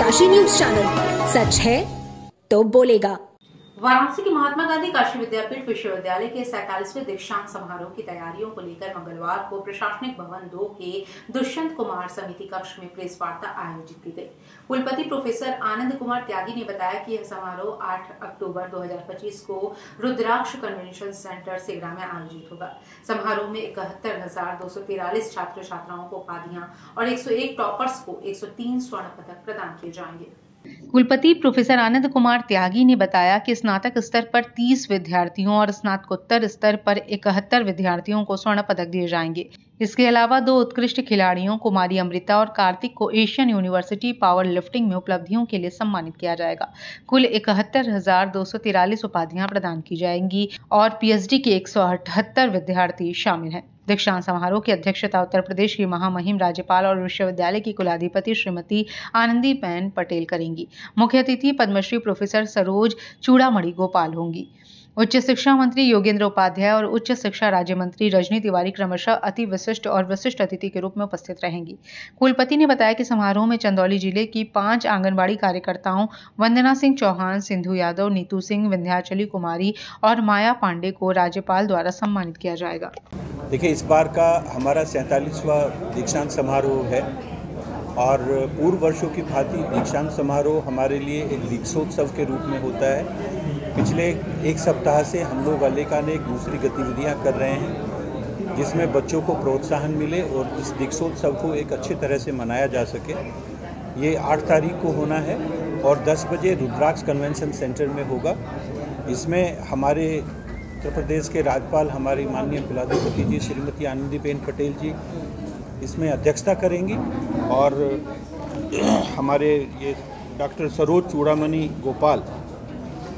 Kashi news channel, सच है तो बोलेगा। वाराणसी के महात्मा गांधी काशी विद्यापीठ विश्वविद्यालय के 47वें दीक्षांत समारोह की तैयारियों को लेकर मंगलवार को प्रशासनिक भवन 2 के दुष्यंत कुमार समिति कक्ष में प्रेस वार्ता आयोजित की गई। कुलपति प्रोफेसर आनंद कुमार त्यागी ने बताया कि यह समारोह 8 अक्टूबर 2025 को रुद्राक्ष कन्वेंशन सेंटर सेगरा में आयोजित होगा। समारोह में 71,243 छात्र छात्राओं को उपाधियां और 101 टॉपर्स को 103 स्वर्ण पदक प्रदान किए जाएंगे। कुलपति प्रोफेसर आनंद कुमार त्यागी ने बताया कि स्नातक स्तर पर 30 विद्यार्थियों और स्नातकोत्तर स्तर पर 71 विद्यार्थियों को स्वर्ण पदक दिए जाएंगे। इसके अलावा 2 उत्कृष्ट खिलाड़ियों कुमारी अमृता और कार्तिक को एशियन यूनिवर्सिटी पावर लिफ्टिंग में उपलब्धियों के लिए सम्मानित किया जाएगा। कुल 71,243 उपाधियां प्रदान की जाएंगी और पीएचडी के 178 विद्यार्थी शामिल हैं। दीक्षांत समारोह की अध्यक्षता उत्तर प्रदेश की महामहिम राज्यपाल और विश्वविद्यालय की कुलाधिपति श्रीमती आनंदीबेन पटेल करेंगी। मुख्य अतिथि पद्मश्री प्रोफेसर सरोज चूड़ामणि गोपाल होंगी। उच्च शिक्षा मंत्री योगेंद्र उपाध्याय और उच्च शिक्षा राज्य मंत्री रजनी तिवारी क्रमशः अति विशिष्ट और विशिष्ट अतिथि के रूप में उपस्थित रहेंगी। कुलपति ने बताया कि समारोह में चंदौली जिले की 5 आंगनबाड़ी कार्यकर्ताओं वंदना सिंह चौहान, सिंधु यादव, नीतू सिंह, विंध्याचली कुमारी और माया पांडे को राज्यपाल द्वारा सम्मानित किया जाएगा। देखिए, इस बार का हमारा 47वां दीक्षांत समारोह है और पूर्व वर्षों की भांति दीक्षांत समारोह हमारे लिए एक दीक्षोत्सव के रूप में होता है। पिछले 1 सप्ताह से हम लोग अनेक दूसरी गतिविधियां कर रहे हैं जिसमें बच्चों को प्रोत्साहन मिले और इस दीक्षोत्सव को एक अच्छी तरह से मनाया जा सके। ये 8 तारीख को होना है और 10 बजे रुद्राक्ष कन्वेंशन सेंटर में होगा। इसमें हमारे उत्तर प्रदेश के राज्यपाल हमारी माननीय कुलाधिपति जी श्रीमती आनंदीबेन पटेल जी इसमें अध्यक्षता करेंगी और हमारे ये डॉक्टर सरोज चूड़ामणि गोपाल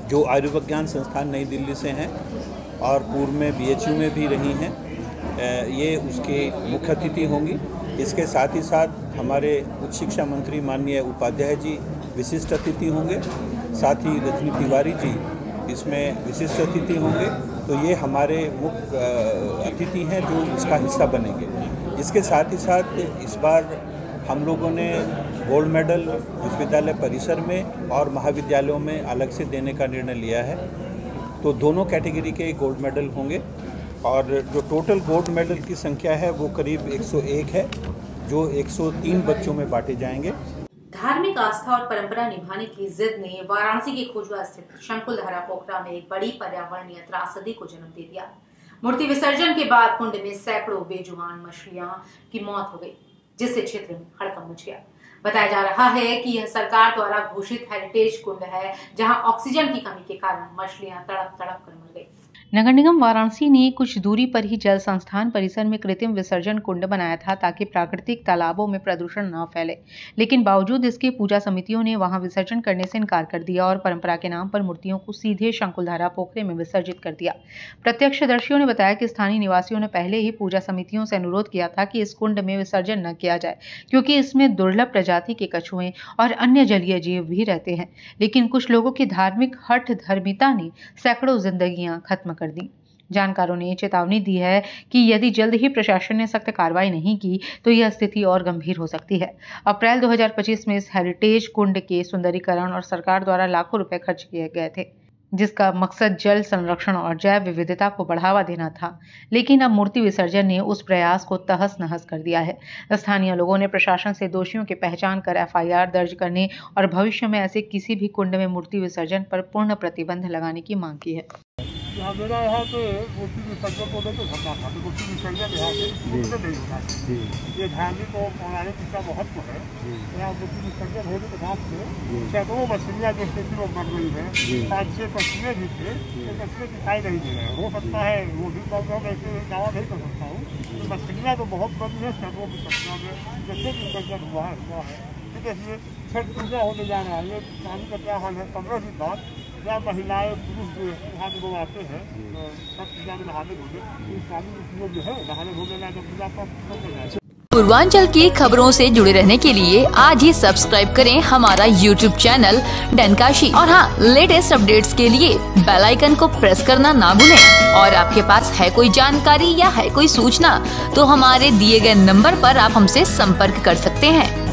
जो आयुर्विज्ञान संस्थान नई दिल्ली से हैं और पूर्व में बीएचयू में भी रही हैं, ये उसके मुख्य अतिथि होंगी। इसके साथ ही साथ हमारे उच्च शिक्षा मंत्री माननीय उपाध्याय जी विशिष्ट अतिथि होंगे, साथ ही रजनी तिवारी जी इसमें विशिष्ट अतिथि होंगे। तो ये हमारे मुख्य अतिथि हैं जो इसका हिस्सा बनेंगे। इसके साथ ही साथ इस बार हम लोगों ने गोल्ड मेडल विश्वविद्यालय परिसर में और महाविद्यालयों में अलग से देने का निर्णय लिया है। तो दोनों कैटेगरी के गोल्ड मेडल होंगे और जो टोटल गोल्ड मेडल की संख्या है वो करीब 101 है जो 103 बच्चों में बांटे जाएंगे। धार्मिक आस्था और परंपरा निभाने की जिद ने वाराणसी के खोजवा स्थित शंकुलधारा पोखरा में एक बड़ी पर्यावरणीय त्रासदी को जन्म दे दिया। मूर्ति विसर्जन के बाद कुंड में सैकड़ों बेजुबान मछलियां की मौत हो गई, जिससे क्षेत्र में हड़कंप मच गया। बताया जा रहा है कि यह सरकार द्वारा घोषित हेरिटेज कुंड है, जहां ऑक्सीजन की कमी के कारण मछलियां तड़प तड़प कर मर गई। नगर निगम वाराणसी ने कुछ दूरी पर ही जल संस्थान परिसर में कृत्रिम विसर्जन कुंड बनाया था ताकि प्राकृतिक तालाबों में प्रदूषण न फैले, लेकिन बावजूद इसके पूजा समितियों ने वहां विसर्जन करने से इनकार कर दिया और परंपरा के नाम पर मूर्तियों को सीधे शंकुलधारा पोखरे में विसर्जित कर दिया। प्रत्यक्षदर्शियों ने बताया कि स्थानीय निवासियों ने पहले ही पूजा समितियों से अनुरोध किया था कि इस कुंड में विसर्जन न किया जाए, क्योंकि इसमें दुर्लभ प्रजाति के कछुए और अन्य जलीय जीव भी रहते हैं। लेकिन कुछ लोगों की धार्मिक हठ धर्मिता ने सैकड़ों जिंदगियां खत्म कर दी। जानकारों ने चेतावनी दी है कि यदि जल्द ही प्रशासन ने सख्त कार्रवाई नहीं की तो यह स्थिति और गंभीर हो सकती है। अप्रैल 2025 में इस हेरिटेज कुंड के सुंदरीकरण और सरकार द्वारा लाखों रुपए खर्च किए गए थे, जिसका मकसद जल संरक्षण और जैव विविधता को बढ़ावा देना था। लेकिन अब मूर्ति विसर्जन ने उस प्रयास को तहस नहस कर दिया है। स्थानीय लोगों ने प्रशासन से दोषियों की पहचान कर एफआईआर दर्ज करने और भविष्य में ऐसे किसी भी कुंड में मूर्ति विसर्जन पर पूर्ण प्रतिबंध लगाने की मांग की है। मेरा यहाँ पे मूर्ति विसर्जन को लेकर धरना था, तो मूर्ति विसर्जन यहाँ पे नहीं होना चाहिए। ये धार्मिक और पौराणिक इसका महत्व है। यहाँ मूर्ति विसर्जन होने के बाद से सैकड़ों मछलियाँ जो स्थिति में मर रही है, 5-6 कछुए भी थे, तो कछुए दिखाई नहीं दे रहे। हो सकता है वो भी मर रहा, ऐसे दावा नहीं कर सकता हूँ। तो मछलियाँ तो बहुत बड़ी है, सैकड़ों की संख्या में जैसे विसर्जन हुआ है। ठीक है, इसलिए छठ पूजा होने जा रहा है। ये पानी का क्या हाल है, 15 दिन बाद या महिलाएं पुरुष जो यहाँ लोग आते हैं छठ पूजा में नहाने धोने, पानी जो है नहाने धोने लाए पूजा पाठ। पूर्वांचल की खबरों से जुड़े रहने के लिए आज ही सब्सक्राइब करें हमारा YouTube चैनल डनकाशी और हाँ, लेटेस्ट अपडेट्स के लिए बेल आइकन को प्रेस करना ना भूलें। और आपके पास है कोई जानकारी या है कोई सूचना तो हमारे दिए गए नंबर पर आप हमसे संपर्क कर सकते हैं।